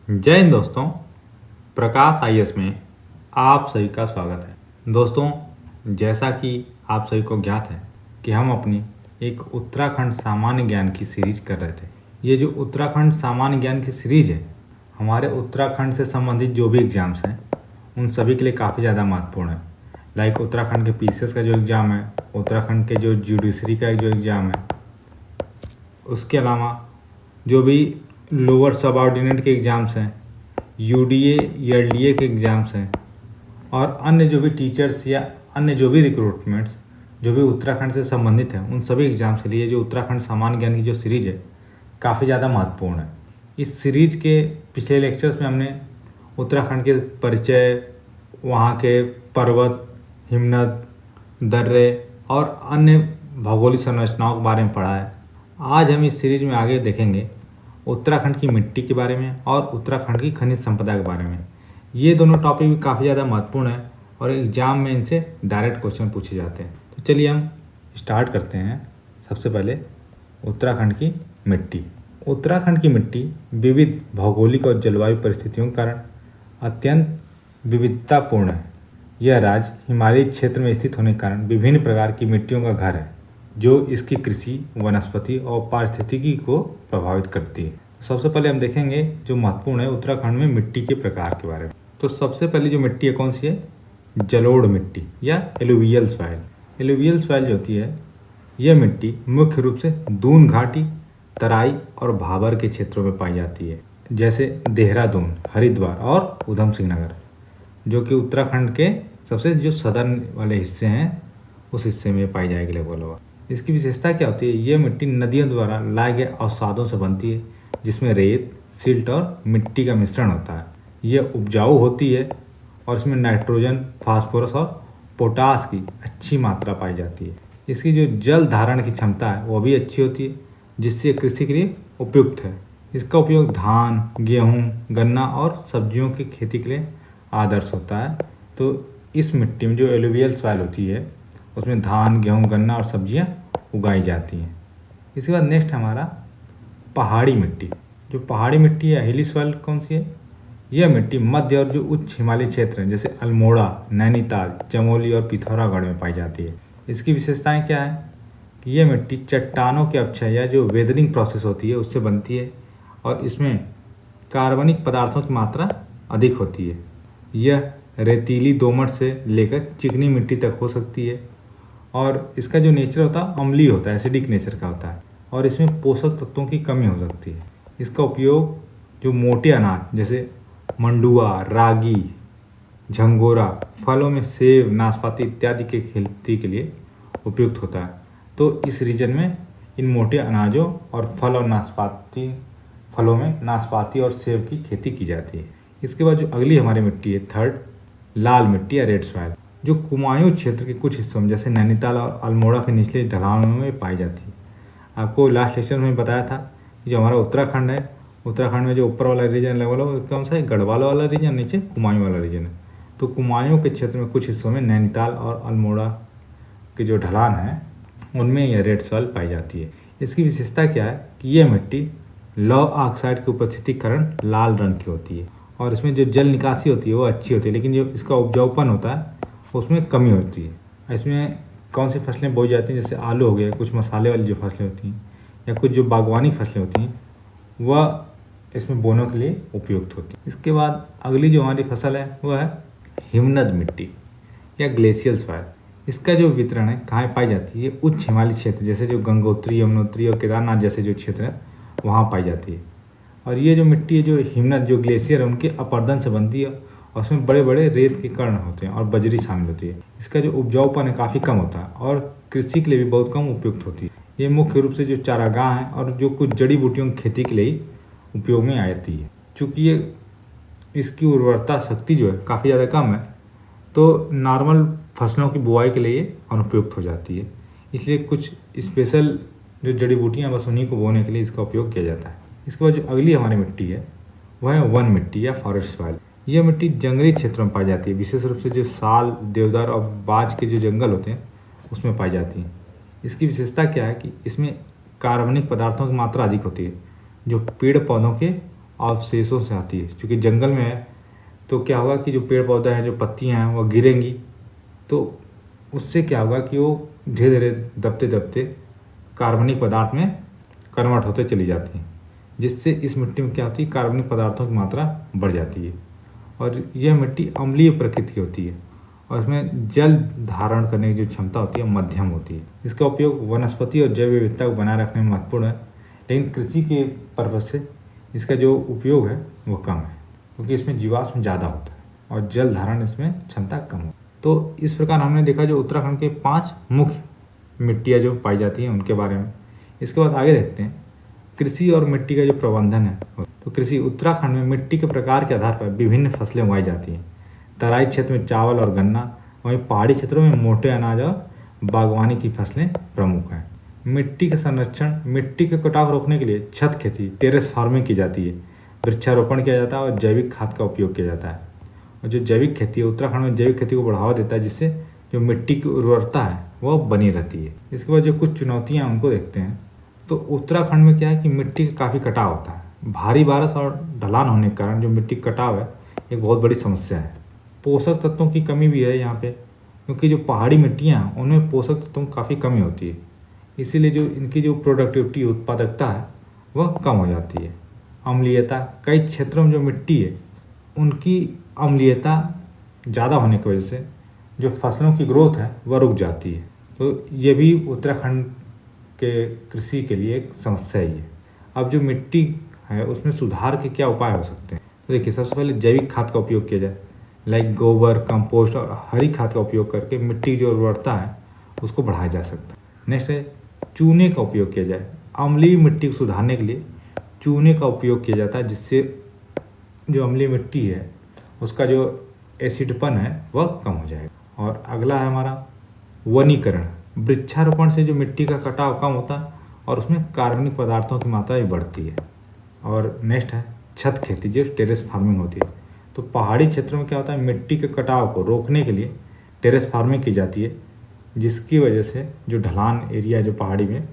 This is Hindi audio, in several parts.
जय हिंद दोस्तों। प्रकाश आईएएस में आप सभी का स्वागत है। दोस्तों, जैसा कि आप सभी को ज्ञात है कि हम अपनी एक उत्तराखंड सामान्य ज्ञान की सीरीज कर रहे थे। ये जो उत्तराखंड सामान्य ज्ञान की सीरीज है, हमारे उत्तराखंड से संबंधित जो भी एग्जाम्स हैं उन सभी के लिए काफ़ी ज़्यादा महत्वपूर्ण है। लाइक उत्तराखंड के पीसीएस का जो एग्ज़ाम है, उत्तराखंड के जो जुडिशरी का जो एग्ज़ाम है, उसके अलावा जो भी लोअर सबऑर्डिनेट के एग्ज़ाम्स हैं, यूडीए एलडीए के एग्ज़ाम्स हैं और अन्य जो भी टीचर्स या अन्य जो भी रिक्रूटमेंट्स जो भी उत्तराखंड से संबंधित हैं, उन सभी एग्ज़ाम्स के लिए जो उत्तराखंड सामान्य ज्ञान की जो सीरीज़ है काफ़ी ज़्यादा महत्वपूर्ण है। इस सीरीज के पिछले लेक्चर्स में हमने उत्तराखंड के परिचय, वहाँ के पर्वत, हिमनद, दर्रे और अन्य भौगोलिक संरचनाओं के बारे में पढ़ा है। आज हम इस सीरीज में आगे देखेंगे उत्तराखंड की मिट्टी के बारे में और उत्तराखंड की खनिज संपदा के बारे में। ये दोनों टॉपिक भी काफ़ी ज़्यादा महत्वपूर्ण है और एग्जाम में इनसे डायरेक्ट क्वेश्चन पूछे जाते हैं। तो चलिए हम स्टार्ट करते हैं। सबसे पहले उत्तराखंड की मिट्टी। उत्तराखंड की मिट्टी विविध भौगोलिक और जलवायु परिस्थितियों के कारण अत्यंत विविधतापूर्ण है। यह राज्य हिमालयी क्षेत्र में स्थित होने के कारण विभिन्न प्रकार की मिट्टियों का घर है, जो इसकी कृषि, वनस्पति और पारिस्थितिकी को प्रभावित करती है। सबसे पहले हम देखेंगे जो महत्वपूर्ण है उत्तराखंड में मिट्टी के प्रकार के बारे में। तो सबसे पहले जो मिट्टी है कौन सी है? जलोढ़ मिट्टी या एलुवियल सॉइल। एलुवियल सॉइल जो होती है, यह मिट्टी मुख्य रूप से दून घाटी, तराई और भाबर के क्षेत्रों में पाई जाती है, जैसे देहरादून, हरिद्वार और ऊधम सिंह नगर, जो कि उत्तराखंड के सबसे जो सदर्न वाले हिस्से हैं उस हिस्से में पाई जाएगी लगभग। इसकी विशेषता क्या होती है? ये मिट्टी नदियों द्वारा लाए गए अवसादों से बनती है, जिसमें रेत, सिल्ट और मिट्टी का मिश्रण होता है। यह उपजाऊ होती है और इसमें नाइट्रोजन, फास्फोरस और पोटास की अच्छी मात्रा पाई जाती है। इसकी जो जल धारण की क्षमता है वो भी अच्छी होती है, जिससे कृषि के लिए उपयुक्त है। इसका उपयोग धान, गेहूँ, गन्ना और सब्जियों की खेती के लिए आदर्श होता है। तो इस मिट्टी में जो एलुवियल सॉइल होती है उसमें धान, गेहूँ, गन्ना और सब्जियां उगाई जाती हैं। इसके बाद नेक्स्ट हमारा पहाड़ी मिट्टी। जो पहाड़ी मिट्टी है, हिली सॉइल कौन सी है? यह मिट्टी मध्य और जो उच्च हिमालयी क्षेत्र हैं, जैसे अल्मोड़ा, नैनीताल, चमोली और पिथौरागढ़ में पाई जाती है। इसकी विशेषताएं क्या है कि यह मिट्टी चट्टानों के अपक्षय या जो वेदरिंग प्रोसेस होती है उससे बनती है और इसमें कार्बनिक पदार्थों की मात्रा अधिक होती है। यह रेतीली दोमट से लेकर चिकनी मिट्टी तक हो सकती है और इसका जो नेचर होता है अम्लीय होता है, एसिडिक नेचर का होता है और इसमें पोषक तत्वों की कमी हो सकती है। इसका उपयोग जो मोटे अनाज जैसे मंडुआ, रागी, झंगोरा, फलों में सेब, नाशपाती इत्यादि के खेती के लिए उपयुक्त होता है। तो इस रीजन में इन मोटे अनाजों और फलों में नाशपाती और सेब की खेती की जाती है। इसके बाद जो अगली हमारी मिट्टी है, थर्ड, लाल मिट्टी या रेड सॉइल, जो कुमायूं क्षेत्र के कुछ हिस्सों में जैसे नैनीताल और अल्मोड़ा के निचले ढलानों में पाई जाती है। आपको लास्ट लेक्चर में बताया था कि जो हमारा उत्तराखंड है, उत्तराखंड में जो ऊपर वाला रीजन लेवल है कौन सा है? गढ़वाल वाला रीजन, नीचे कुमायूं वाला रीजन है। तो कुमायूं के क्षेत्र में कुछ हिस्सों में नैनीताल और अल्मोड़ा के जो ढलान है उनमें यह रेड सॉइल पाई जाती है। इसकी विशेषता क्या है कि यह मिट्टी लौह ऑक्साइड की उपस्थिति के कारण लाल रंग की होती है और इसमें जो जल निकासी होती है वो अच्छी होती है, लेकिन जो इसका उपजाऊपन होता है उसमें कमी होती है। इसमें कौन सी फसलें बोई जाती हैं? जैसे आलू हो गया, कुछ मसाले वाली जो फसलें होती हैं या कुछ जो बागवानी फसलें होती हैं वह इसमें बोने के लिए उपयुक्त होती है। इसके बाद अगली जो हमारी फसल है वह है हिमनद मिट्टी या ग्लेशियल सॉइल। इसका जो वितरण है कहाँ पाई जाती है? उच्च हिमालयी क्षेत्र जैसे जो गंगोत्री, यमुनोत्री और केदारनाथ जैसे जो क्षेत्र है वहाँ पाई जाती है। और ये जो मिट्टी है, जो हिमनद, जो ग्लेशियर है, उनके अपरदन से बनती है और उसमें बड़े बड़े रेत के कण होते हैं और बजरी शामिल होती है। इसका जो उपजाऊपन है काफ़ी कम होता है और कृषि के लिए भी बहुत कम उपयुक्त होती है। ये मुख्य रूप से जो चारागाह हैं और जो कुछ जड़ी बूटियों की खेती के लिए उपयोग में आती है। चूँकि ये इसकी उर्वरता शक्ति जो है काफ़ी ज़्यादा कम है, तो नॉर्मल फसलों की बुआई के लिए अनुपयुक्त हो जाती है। इसलिए कुछ स्पेशल जो जड़ी बूटियाँ बस उन्हीं को बोने के लिए इसका उपयोग किया जाता है। इसके बाद जो अगली हमारी मिट्टी है वह है वन मिट्टी या फॉरेस्ट सॉइल। यह मिट्टी जंगली क्षेत्रों में पाई जाती है, विशेष रूप से जो साल, देवदार और बाज के जो जंगल होते हैं उसमें पाई जाती है। इसकी विशेषता क्या है कि इसमें कार्बनिक पदार्थों की मात्रा अधिक होती है, जो पेड़ पौधों के अवशेषों से आती है। क्योंकि जंगल में है तो क्या होगा कि जो पेड़ पौधे हैं, जो पत्तियां हैं, वो गिरेंगी तो उससे क्या होगा कि वो धीरे धीरे दबते दबते कार्बनिक पदार्थ में कन्वर्ट होते चली जाती हैं, जिससे इस मिट्टी में क्या होती है, कार्बनिक पदार्थों की मात्रा बढ़ जाती है और यह मिट्टी अम्लीय प्रकृति की होती है और इसमें जल धारण करने की जो क्षमता होती है मध्यम होती है। इसका उपयोग वनस्पति और जैव विविधता को बनाए रखने में महत्वपूर्ण है, लेकिन कृषि के पर्पज से इसका जो उपयोग है वो कम है, क्योंकि इसमें जीवाश्म ज़्यादा होता है और जल धारण इसमें क्षमता कम होती है। तो इस प्रकार हमने देखा जो उत्तराखंड के 5 मुख्य मिट्टियाँ जो पाई जाती हैं उनके बारे में। इसके बाद आगे देखते हैं कृषि और मिट्टी का जो प्रबंधन है। तो कृषि उत्तराखंड में मिट्टी के प्रकार के आधार पर विभिन्न फसलें उगाई जाती हैं। तराई क्षेत्र में चावल और गन्ना, वहीं पहाड़ी क्षेत्रों में मोटे अनाज और बागवानी की फसलें प्रमुख हैं। मिट्टी का संरक्षण, मिट्टी के कटाव रोकने के लिए छत खेती, टेरेस फार्मिंग की जाती है, वृक्षारोपण किया जाता है और जैविक खाद का उपयोग किया जाता है। और जो जैविक खेती है, उत्तराखंड में जैविक खेती को बढ़ावा देता है, जिससे जो मिट्टी की उर्वरता है वह बनी रहती है। इसके बाद जो कुछ चुनौतियाँ हैं उनको देखते हैं। तो उत्तराखंड में क्या है कि मिट्टी का काफ़ी कटाव होता है। भारी बारिश और ढलान होने के कारण जो मिट्टी का कटाव है एक बहुत बड़ी समस्या है। पोषक तत्वों की कमी भी है यहाँ पे, क्योंकि जो पहाड़ी मिट्टियाँ हैं उनमें पोषक तत्वों की काफ़ी कमी होती है, इसीलिए जो इनकी जो प्रोडक्टिविटी, उत्पादकता है वह कम हो जाती है। अम्लीयता, कई क्षेत्रों में जो मिट्टी है उनकी अम्लीयता ज़्यादा होने की वजह से जो फसलों की ग्रोथ है वह रुक जाती है। तो ये भी उत्तराखंड के कृषि के लिए एक समस्या ही है। अब जो मिट्टी है उसमें सुधार के क्या उपाय हो सकते हैं? तो देखिए, सबसे पहले जैविक खाद का उपयोग किया जाए, लाइक गोबर, कंपोस्ट और हरी खाद का उपयोग करके मिट्टी की जो उर्वरता है उसको बढ़ाया जा सकता है। नेक्स्ट है चूने का उपयोग किया जाए। अम्लीय मिट्टी को सुधारने के लिए चूने का उपयोग किया जाता है, जिससे जो अम्लीय मिट्टी है उसका जो एसिडपन है वह कम हो जाएगा। और अगला है हमारा वनीकरण। वृक्षारोपण से जो मिट्टी का कटाव कम होता है और उसमें कार्बनिक पदार्थों की मात्रा भी बढ़ती है। और नेक्स्ट है छत खेती, जो टेरेस फार्मिंग होती है। तो पहाड़ी क्षेत्रों में क्या होता है, मिट्टी के कटाव को रोकने के लिए टेरेस फार्मिंग की जाती है, जिसकी वजह से जो ढलान एरिया जो पहाड़ी में,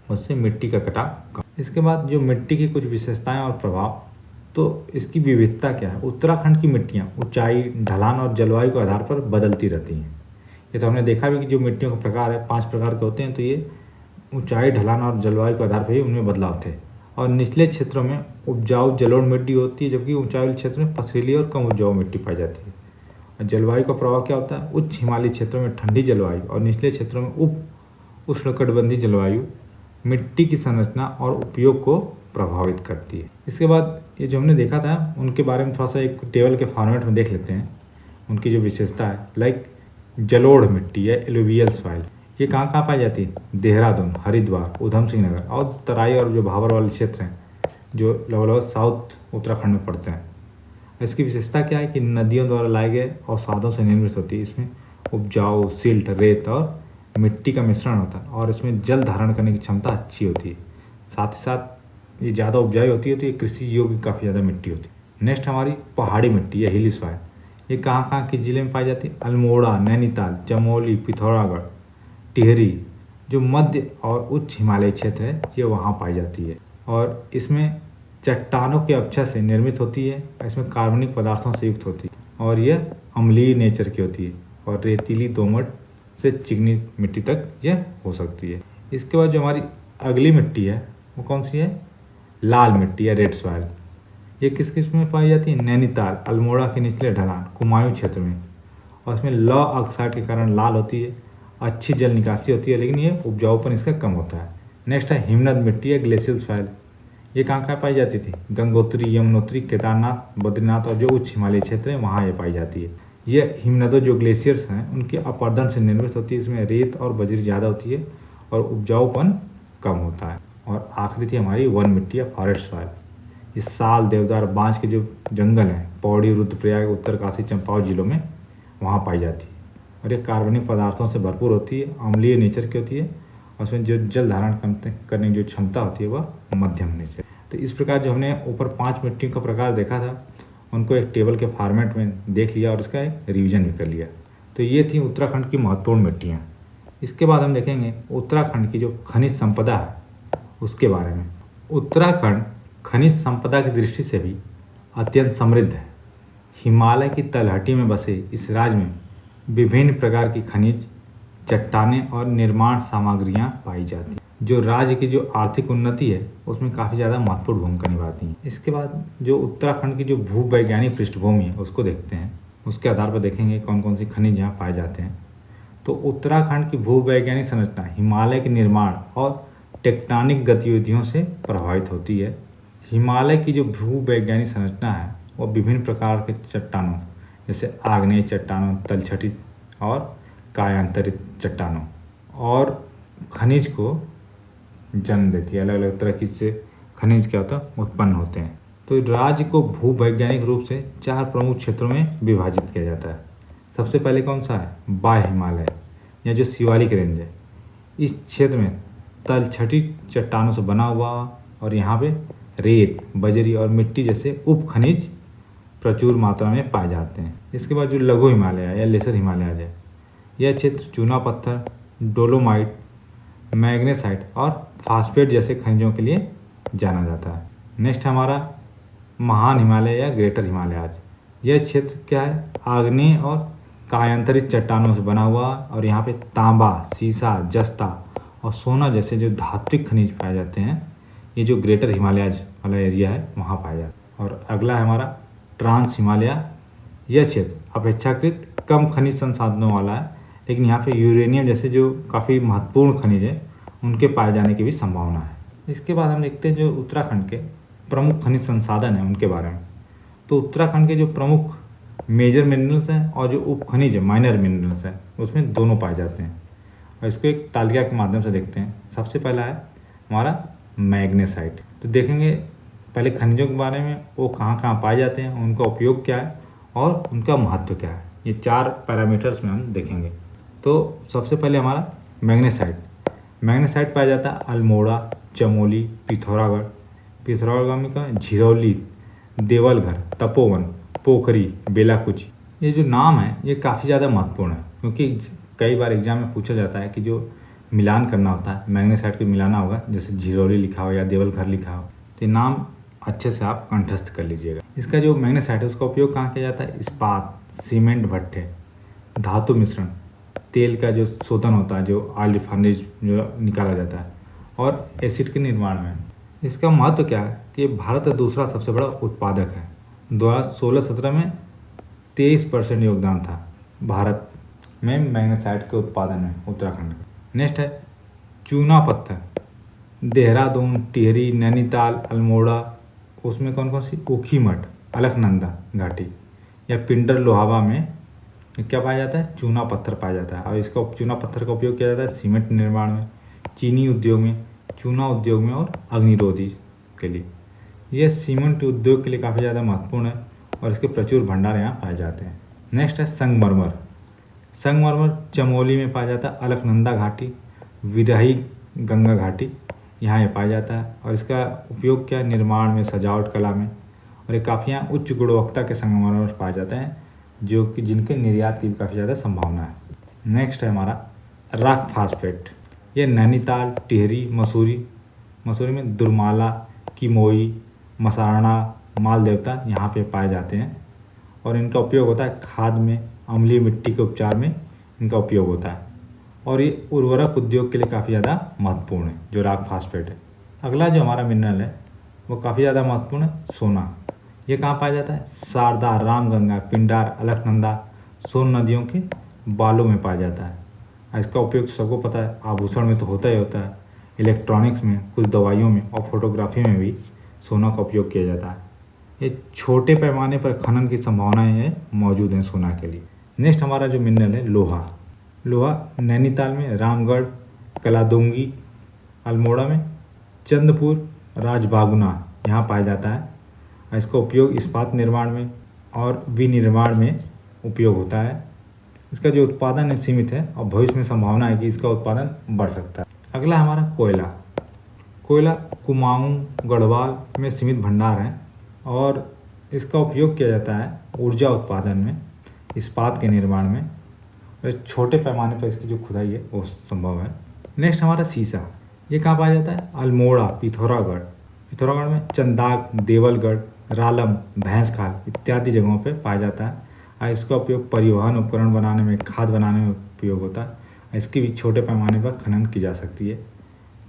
उससे मिट्टी का कटाव कम। इसके बाद जो मिट्टी की कुछ विशेषताएं और प्रभाव, तो इसकी विविधता क्या है। उत्तराखंड की मिट्टियाँ ऊंचाई, ढलान और जलवायु के आधार पर बदलती रहती हैं। ये तो हमने देखा भी कि जो मिट्टियों के प्रकार है 5 प्रकार के होते हैं, तो ये ऊंचाई, ढलान और जलवायु के आधार पर ही उनमें बदलाव थे। और निचले क्षेत्रों में उपजाऊ जलोढ़ मिट्टी होती है, जबकि ऊंचाई वाले क्षेत्र में पथरीली और कम उपजाऊ मिट्टी पाई जाती है। और जलवायु का प्रभाव क्या होता है, उच्च हिमालयी क्षेत्रों में ठंडी जलवायु और निचले क्षेत्रों में उप उष्णकटिबंधीय जलवायु मिट्टी की संरचना और उपयोग को प्रभावित करती है। इसके बाद ये जो हमने देखा था उनके बारे में थोड़ा सा एक टेबल के फॉर्मेट में देख लेते हैं। उनकी जो विशेषता है, लाइक जलोढ़ मिट्टी या एलुवियल सॉइल, ये कहाँ पाई जाती है, देहरादून, हरिद्वार, उधम सिंह नगर और तराई और जो भाबर वाले क्षेत्र हैं जो लगभग साउथ उत्तराखंड में पड़ते हैं। इसकी विशेषता क्या है कि नदियों द्वारा लाए गए अवसादों से निर्मित होती है। इसमें उपजाऊ सिल्ट, रेत और मिट्टी का मिश्रण होता है और इसमें जल धारण करने की क्षमता अच्छी होती है। साथ ही साथ ये ज़्यादा उपजाऊ होती है, तो ये कृषि योग्य काफ़ी ज़्यादा मिट्टी होती है। नेक्स्ट हमारी पहाड़ी मिट्टी या हिली सॉइल, ये कहाँ किस जिले में पाई जाती है, अल्मोड़ा, नैनीताल, चमोली, पिथौरागढ़, टिहरी, जो मध्य और उच्च हिमालयी क्षेत्र है ये वहाँ पाई जाती है। और इसमें चट्टानों के अपक्षय से निर्मित होती है, इसमें कार्बनिक पदार्थों से युक्त होती है और यह अम्लीय नेचर की होती है और रेतीली, दोमट से चिकनी मिट्टी तक यह हो सकती है। इसके बाद जो हमारी अगली मिट्टी है वो कौन सी है, लाल मिट्टी या रेड सॉइल। ये किस किस में पाई जाती है, नैनीताल, अल्मोड़ा के निचले ढलान, कुमायूं क्षेत्र में। और इसमें लौह ऑक्साइड के कारण लाल होती है, अच्छी जल निकासी होती है, लेकिन ये उपजाऊपन इसका कम होता है। नेक्स्ट है हिमनद मिट्टी या ग्लेशियल सॉइल, ये कहाँ पाई जाती थी, गंगोत्री, यमुनोत्री, केदारनाथ, बद्रीनाथ और जो उच्च हिमालयी क्षेत्र है वहाँ ये पाई जाती है। ये हिमनदों जो ग्लेशियर्स हैं उनके अपरदन से निर्मित होती है। इसमें रेत और बजरी ज़्यादा होती है और उपजाऊपन कम होता है। और आखिरी थी हमारी वन मिट्टी या फॉरेस्ट सॉइल, ये साल, देवदार, बांज के जो जंगल हैं पौड़ी, रुद्रप्रयाग, उत्तरकाशी, चंपावत जिलों में वहाँ पाई जाती है। और ये कार्बनिक पदार्थों से भरपूर होती है, अम्लीय नेचर की होती है और उसमें जो जल धारण करने की जो क्षमता होती है वह मध्यम नेचर। तो इस प्रकार जो हमने ऊपर 5 मिट्टियों का प्रकार देखा था उनको एक टेबल के फॉर्मेट में देख लिया और इसका एक रिवीजन भी कर लिया। तो ये थी उत्तराखंड की महत्वपूर्ण मिट्टियाँ। इसके बाद हम देखेंगे उत्तराखंड की जो खनिज संपदा है उसके बारे में। उत्तराखंड खनिज संपदा की दृष्टि से भी अत्यंत समृद्ध है। हिमालय की तलहटी में बसे इस राज्य में विभिन्न प्रकार की खनिज, चट्टानें और निर्माण सामग्रियां पाई जाती हैं, जो राज्य की जो आर्थिक उन्नति है उसमें काफ़ी ज़्यादा महत्वपूर्ण भूमिका निभाती हैं। इसके बाद जो उत्तराखंड की जो भूवैज्ञानिक पृष्ठभूमि है उसको देखते हैं। उसके आधार पर देखेंगे कौन कौन सी खनिज यहाँ पाए जाते हैं। तो उत्तराखंड की भूवैज्ञानिक संरचना हिमालय के निर्माण और टेक्टोनिक गतिविधियों से प्रभावित होती है। हिमालय की जो भूवैज्ञानिक संरचना है वो विभिन्न प्रकार के चट्टानों जैसे आग्नेय चट्टानों, तलछटी और कायांतरित चट्टानों और खनिज को जन्म देती है। अलग अलग तरह की से खनिज क्या होता है उत्पन्न होते हैं। तो राज्य को भूवैज्ञानिक रूप से 4 प्रमुख क्षेत्रों में विभाजित किया जाता है। सबसे पहले कौन सा है? बाह्य हिमालय या जो शिवालिक रेंज है। इस क्षेत्र में तलछटी चट्टानों से बना हुआ और यहाँ पे रेत, बजरी और मिट्टी जैसे उप खनिज प्रचुर मात्रा में पाए जाते हैं। इसके बाद जो लघु हिमालय या लेसर हिमालय है, यह क्षेत्र चूना पत्थर, डोलोमाइट, मैग्नेसाइट और फास्फेट जैसे खनिजों के लिए जाना जाता है। नेक्स्ट हमारा महान हिमालय या ग्रेटर हिमालय। यह क्षेत्र क्या है? आग्नेय और कायांतरित चट्टानों से बना हुआ और यहाँ पे तांबा, सीसा, जस्ता और सोना जैसे जो धात्विक खनिज पाए जाते हैं। ये जो ग्रेटर हिमालय वाला एरिया है वहाँ पाया जाता है। और अगला है हमारा ट्रांस हिमालय। यह क्षेत्र अपेक्षाकृत कम खनिज संसाधनों वाला है, लेकिन यहाँ पे यूरेनियम जैसे जो काफ़ी महत्वपूर्ण खनिज है उनके पाए जाने की भी संभावना है। इसके बाद हम देखते हैं जो उत्तराखंड के प्रमुख खनिज संसाधन हैं उनके बारे में। तो उत्तराखंड के जो प्रमुख मेजर मिनरल्स हैं और जो उप खनिज है माइनर मिनरल्स हैं उसमें दोनों पाए जाते हैं। और इसको एक तालिका के माध्यम से देखते हैं। सबसे पहला है हमारा मैग्नेसाइट। तो देखेंगे पहले खनिजों के बारे में, वो कहाँ कहाँ पाए जाते हैं, उनका उपयोग क्या है और उनका महत्व क्या है। ये 4 पैरामीटर्स में हम देखेंगे। तो सबसे पहले हमारा मैग्नेसाइट पाया जाता है अल्मोड़ा, चमोली, पिथौरागढ़ का झिरौली, देवलघर, तपोवन, पोखरी, बेलाकुची। ये जो नाम है ये काफ़ी ज़्यादा महत्वपूर्ण है, क्योंकि कई बार एग्जाम में पूछा जाता है कि जो मिलान करना होता है मैग्नेसाइट को मिलाना होगा, जैसे झिरौली लिखा हो या देवलघर लिखा हो, तो ये नाम अच्छे से आप कंठस्थ कर लीजिएगा। इसका जो मैग्नेसाइट है उसका उपयोग कहाँ किया जाता है? इस्पात, सीमेंट भट्ठे, धातु मिश्रण, तेल का जो शोधन होता है, जो ऑयल रिफाइनरीज जो निकाला जाता है, और एसिड के निर्माण में। इसका महत्व क्या है कि भारत का दूसरा सबसे बड़ा उत्पादक है। 2016-17 में 23% योगदान था भारत में मैग्नेसाइट के उत्पादन में उत्तराखंड का। नेक्स्ट है चूना पत्थर, देहरादून, टिहरी, नैनीताल, अल्मोड़ा, उसमें कौन कौन सी? ऊखीमठ, अलकनंदा घाटी या पिंडर लोहावा में क्या पाया जाता है? चूना पत्थर पाया जाता है। और इसका चूना पत्थर का उपयोग किया जाता है सीमेंट निर्माण में, चीनी उद्योग में, चूना उद्योग में और अग्निरोधी के लिए। यह सीमेंट उद्योग के लिए काफ़ी ज़्यादा महत्वपूर्ण है और इसके प्रचुर भंडार यहाँ पाए जाते हैं। नेक्स्ट है संगमरमर चमोली में पाया जाता है, अलकनंदा घाटी, विरही गंगा घाटी यहाँ ये पाया जाता है। और इसका उपयोग क्या? निर्माण में, सजावट कला में। और ये काफ़ी यहाँ उच्च गुणवत्ता के संगमरमर पाए जाते हैं जो कि जिनके निर्यात की भी काफ़ी ज़्यादा संभावना है। नेक्स्ट है हमारा रॉक फास्फेट। ये नैनीताल, टिहरी, मसूरी में दुर्माला, किमोई, मसारणा, मालदेवता यहाँ पे पाए जाते हैं। और इनका उपयोग होता है खाद में, अम्लीय मिट्टी के उपचार में इनका उपयोग होता है। और ये उर्वरक उद्योग के लिए काफ़ी ज़्यादा महत्वपूर्ण है जो रॉक फास्फेट है। अगला जो हमारा मिनरल है वो काफ़ी ज़्यादा महत्वपूर्ण है, सोना। ये कहाँ पाया जाता है? शारदा, रामगंगा, पिंडार, अलकनंदा, सोन नदियों के बालों में पाया जाता है। इसका उपयोग सबको पता है, आभूषण में तो होता ही होता है, इलेक्ट्रॉनिक्स में, कुछ दवाइयों में और फोटोग्राफी में भी सोना का उपयोग किया जाता है। ये छोटे पैमाने पर खनन की संभावनाएं मौजूद हैं सोना के लिए। नेक्स्ट हमारा जो मिनरल है लोहा नैनीताल में, रामगढ़, कलादुंगी, अल्मोड़ा में, चंदपुर, राजबागुना यहाँ पाया जाता है। इसका उपयोग इस्पात निर्माण में और विनिर्माण में उपयोग होता है। इसका जो उत्पादन है सीमित है और भविष्य में संभावना है कि इसका उत्पादन बढ़ सकता है। अगला हमारा कोयला कुमाऊं, गढ़वाल में सीमित भंडार है और इसका उपयोग किया जाता है ऊर्जा उत्पादन में, इस्पात के निर्माण में, और छोटे पैमाने पर इसकी जो खुदाई है वो संभव है। नेक्स्ट हमारा सीसा। ये कहाँ पाया जाता है? अल्मोड़ा, पिथौरागढ़, पिथौरागढ़ में चंदाक, देवलगढ़, रालम, भैंसखाल इत्यादि जगहों पे पाया जाता है और इसका उपयोग परिवहन उपकरण बनाने में, खाद बनाने में उपयोग होता है। इसकी भी छोटे पैमाने पर खनन की जा सकती है।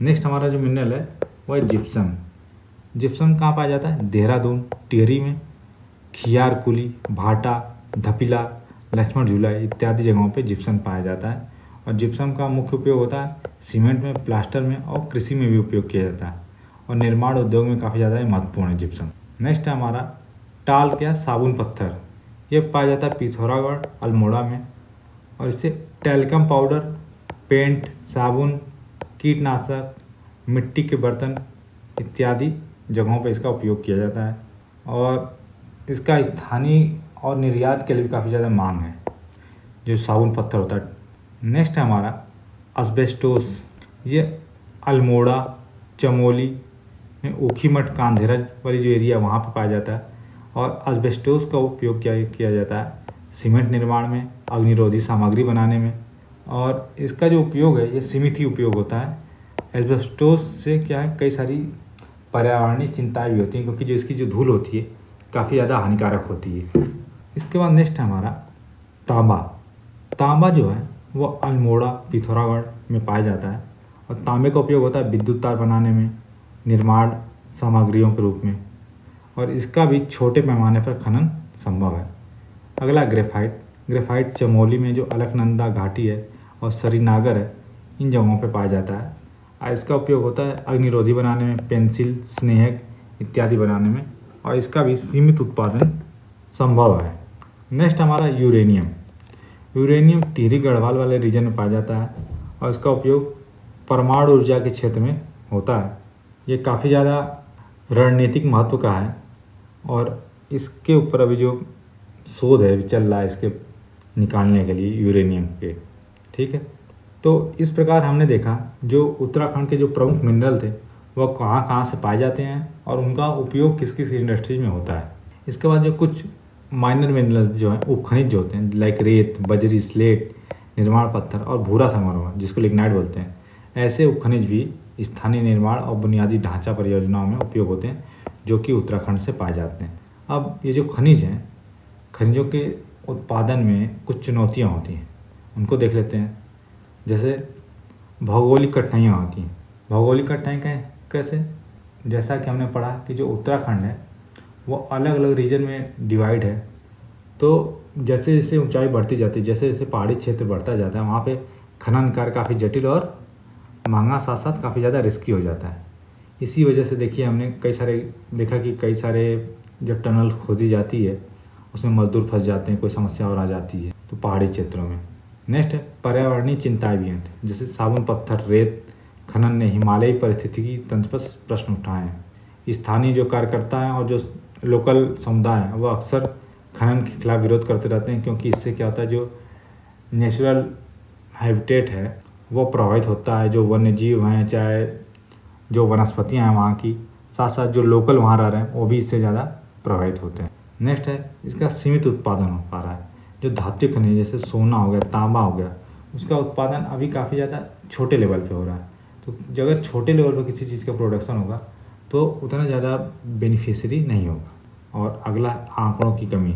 नेक्स्ट हमारा जो मिनरल है वो है जिप्सम। जिप्सम कहाँ पाया जाता है? देहरादून, टिहरी में, खियारकुली, भाटा, धपिला, लक्ष्मण झूला इत्यादि जगहों पे जिप्सम पाया जाता है। और जिप्सम का मुख्य उपयोग होता है सीमेंट में, प्लास्टर में और कृषि में भी उपयोग किया जाता है और निर्माण उद्योग में काफ़ी ज़्यादा महत्वपूर्ण है जिप्सम। नेक्स्ट है हमारा टाल या साबुन पत्थर। ये पाया जाता है पिथौरागढ़, अल्मोड़ा में और इससे टेल्कम पाउडर, पेंट, साबुन, कीटनाशक, मिट्टी के बर्तन इत्यादि जगहों पर इसका उपयोग किया जाता है और इसका स्थानीय और निर्यात के लिए भी काफ़ी ज़्यादा मांग है जो साबुन पत्थर होता है। नेक्स्ट है हमारा asbestos। ये अल्मोड़ा, चमोली में ऊखीमठ, कांधेरज वाली जो एरिया वहाँ पर पाया जाता है और asbestos का उपयोग किया जाता है सीमेंट निर्माण में, अग्निरोधी सामग्री बनाने में और इसका जो उपयोग है ये सीमित ही उपयोग होता है। asbestos से क्या है, कई सारी पर्यावरणीय चिंताएँ भी होती हैं क्योंकि जो इसकी जो धूल होती है काफ़ी ज़्यादा हानिकारक होती है। इसके बाद नेक्स्ट है हमारा तांबा। तांबा जो है वो अल्मोड़ा, पिथौरागढ़ में पाया जाता है और तांबे का उपयोग होता है विद्युत तार बनाने में, निर्माण सामग्रियों के रूप में और इसका भी छोटे पैमाने पर खनन संभव है। अगला ग्रेफाइट। ग्रेफाइट चमोली में जो अलकनंदा घाटी है और श्रीनगर है इन जगहों पर पाया जाता है और इसका उपयोग होता है अग्निरोधी बनाने में, पेंसिल, स्नेहक इत्यादि बनाने में और इसका भी सीमित उत्पादन संभव है। नेक्स्ट हमारा यूरेनियम। यूरेनियम टिहरी गढ़वाल वाले रीजन में पाया जाता है और इसका उपयोग परमाणु ऊर्जा के क्षेत्र में होता है। ये काफ़ी ज़्यादा रणनीतिक महत्व का है और इसके ऊपर अभी जो शोध है चल रहा है इसके निकालने के लिए यूरेनियम के, ठीक है। तो इस प्रकार हमने देखा जो उत्तराखंड के जो प्रमुख मिनरल थे वह कहाँ कहाँ से पाए जाते हैं और उनका उपयोग किस किस इंडस्ट्रीज में होता है। इसके बाद जो कुछ माइनर मिनरल जो हैं उपखनिज जो होते हैं लाइक रेत, बजरी, स्लेट, निर्माण पत्थर और भूरा संगमरमर जिसको लिग्नाइट बोलते हैं, ऐसे उपखनिज भी स्थानीय निर्माण और बुनियादी ढांचा परियोजनाओं में उपयोग होते हैं जो कि उत्तराखंड से पाए जाते हैं। अब ये जो खनिज हैं, खनिजों के उत्पादन में कुछ चुनौतियाँ होती हैं, उनको देख लेते हैं। जैसे भौगोलिक कठिनाइयाँ होती हैं। भौगोलिक कठिनाई कैसे? जैसा कि हमने पढ़ा कि जो उत्तराखंड है वो अलग अलग रीजन में डिवाइड है, तो जैसे जैसे ऊंचाई बढ़ती जाती है, जैसे जैसे पहाड़ी क्षेत्र बढ़ता जाता है, वहाँ पे खनन कार्य काफ़ी जटिल और महंगा, साथ साथ काफ़ी ज़्यादा रिस्की हो जाता है। इसी वजह से देखिए हमने कई सारे जब टनल खोदी जाती है उसमें मजदूर फंस जाते हैं, कोई समस्या और आ जाती है तो पहाड़ी क्षेत्रों में। नेक्स्ट है पर्यावरणीय चिंताएँ भी हैं, जैसे साबुन पत्थर, रेत खनन ने हिमालयी पारिस्थितिकी तंत्र पर प्रश्न उठाए हैं। स्थानीय जो कार्यकर्ता हैं और जो लोकल समुदाय हैं वो अक्सर खनन के खिलाफ विरोध करते रहते हैं क्योंकि इससे क्या होता है जो नेचुरल हैबिटेट है वो प्रभावित होता है, जो वन्य जीव हैं, चाहे जो वनस्पतियाँ हैं वहाँ की, साथ साथ जो लोकल वहाँ रह रहे हैं वो भी इससे ज़्यादा प्रभावित होते हैं। नेक्स्ट है इसका सीमित उत्पादन हो पा रहा है। जो धात्विक खनिज जैसे सोना हो गया, तांबा हो गया, उसका उत्पादन अभी काफ़ी ज़्यादा छोटे लेवल पे हो रहा है। तो अगर छोटे लेवल पर किसी चीज़ का प्रोडक्शन होगा तो उतना ज़्यादा बेनिफिशियरी नहीं होगा। और अगला आंकड़ों की कमी।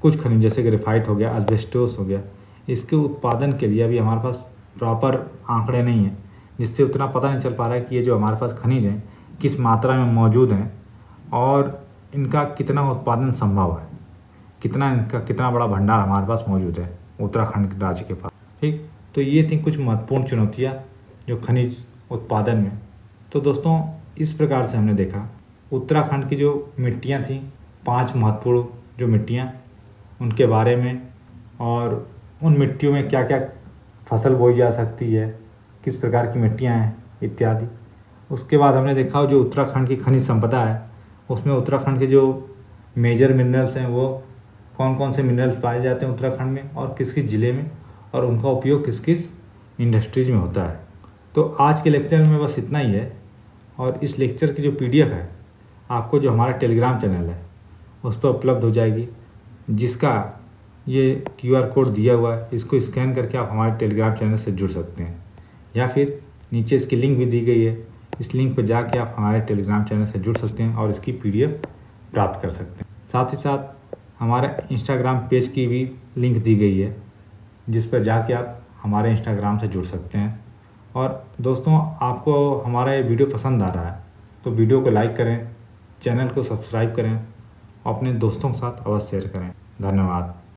कुछ खनिज जैसे ग्रेफाइट हो गया, asbestos हो गया, इसके उत्पादन के लिए अभी हमारे पास प्रॉपर आंकड़े नहीं हैं, जिससे उतना पता नहीं चल पा रहा है कि ये जो हमारे पास खनिज हैं किस मात्रा में मौजूद हैं और इनका कितना उत्पादन संभव है, कितना बड़ा भंडार हमारे पास मौजूद है उत्तराखंड राज्य के पास, ठीक। तो ये थी कुछ महत्वपूर्ण चुनौतियाँ जो खनिज उत्पादन में। तो दोस्तों इस प्रकार से हमने देखा उत्तराखंड की जो मिट्टियाँ थीं, 5 महत्वपूर्ण जो मिट्टियाँ, उनके बारे में और उन मिट्टियों में क्या क्या फसल बोई जा सकती है, किस प्रकार की मिट्टियाँ हैं इत्यादि। उसके बाद हमने देखा जो उत्तराखंड की खनिज संपदा है उसमें उत्तराखंड के जो मेजर मिनरल्स हैं वो कौन कौन से मिनरल्स पाए जाते हैं उत्तराखंड में और किस किस ज़िले में और उनका उपयोग किस किस इंडस्ट्रीज में होता है। तो आज के लेक्चर में बस इतना ही है और इस लेक्चर की जो PDF है आपको जो हमारा टेलीग्राम चैनल है उस पर उपलब्ध हो जाएगी, जिसका ये QR कोड दिया हुआ है। इसको स्कैन करके आप हमारे टेलीग्राम चैनल से जुड़ सकते हैं या फिर नीचे इसकी लिंक भी दी गई है, इस लिंक पर जाके आप हमारे टेलीग्राम चैनल से जुड़ सकते हैं और इसकी PDF प्राप्त कर सकते हैं। साथ ही साथ हमारे इंस्टाग्राम पेज की भी लिंक दी गई है, जिस पर जाके आप हमारे इंस्टाग्राम से जुड़ सकते हैं। और दोस्तों, आपको हमारा ये वीडियो पसंद आ रहा है तो वीडियो को लाइक करें, चैनल को सब्सक्राइब करें और अपने दोस्तों के साथ अवश्य शेयर करें। धन्यवाद।